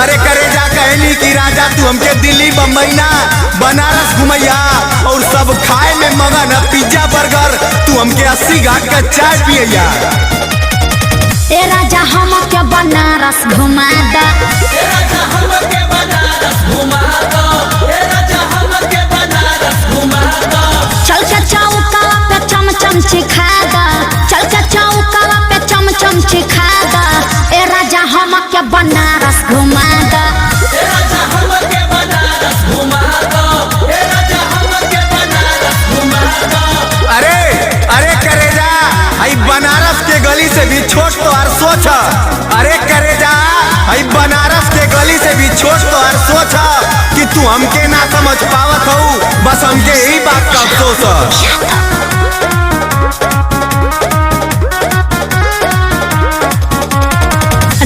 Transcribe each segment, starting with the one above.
अरे करे जा कहली कि राजा तू हमके दिल्ली बम्बई ना बनारस घुमैया और सब खाए में मगन है, पिज्जा बर्गर, तू हमके 80 घाट का चाय पियैया। ए राजा हमके बनारस घुमा दा, ए राजा हमके बनारस घुमा दो, ए राजा हमके बनारस घुमा दो। चल के चौका पे चमचम चिखा दा, चल के चौका पे चमचम चिखा दा। ए राजा हमके बनारस घुमा दा, ए राजा हमके बनारस घुमा दो, ए राजा हमके बनारस घुमा दो। अरे अरे करे जा आई बनारस के गली से भी छोट तो और सोच, अरे करे जा आई बनारस के गली से भी छोट तो और सोच कि तू हमके ना समझ पावत हो, बस हमके यही बात का अफसोस है।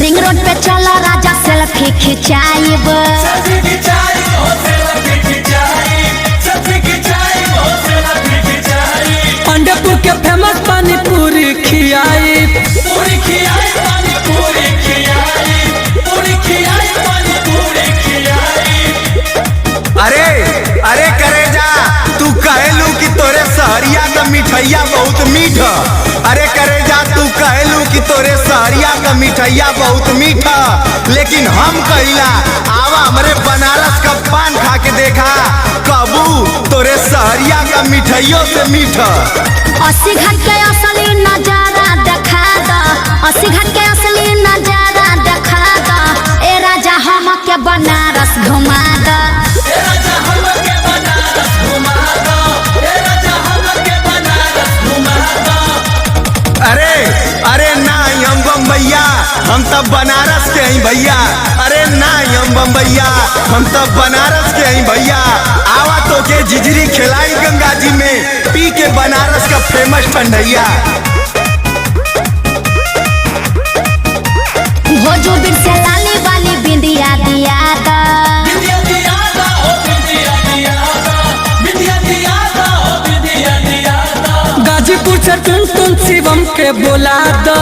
रिंग रोड पे चला राजा सेल्फी खिंचाइब, सेल्फी खिंचाई हो, सेल्फी खिंचाई, सेल्फी खिंचाई हो, सेल्फी खिंचाई। पंडरपुर के फेमस पानी पूरी खियाई, पूरी खियाई पानी पूरी खियाई, पूरी खियाई पानी पूरी खियाई। अरे अरे करे जा तू कहलू कि तोरे सहरिया का मिठैया बहुत मीठ, अरे करे जा तू कहलू कि तोरे सहरिया का मिठैया बहुत मीठा, लेकिन हम कहिला आवा हमरे बनारस का पान खा के देखा कबू तोरे सहरिया का मिठाइयों से मीठा। 80 घाट के असली नजारा देखा दा, 80 घाट के असली नजारा देखा दा। ए राजा हमके बनारस घुमा दा, ए राजा हमके बनारस घुमा दो, ए राजा हमके बनारस घुमा दो। अरे अरे ना हम बम्बैया, हम तब बनारस के ही भैया, अरे ना हम बम्बैया, हम तब बनारस के ही भैया। आवा तो के जिजरी खिलाई गंगा जी में, पी के बनारस का फेमस ठंडैया। भोजपुर से लाली वाली बिंदिया दिया दा, बिंदिया दिया दो, ओ बिंदिया दिया दो, बिंदिया दिया दो, ओ बिंदिया दिया दो। गाजीपुर से टुन टुन शिवम के बोला द,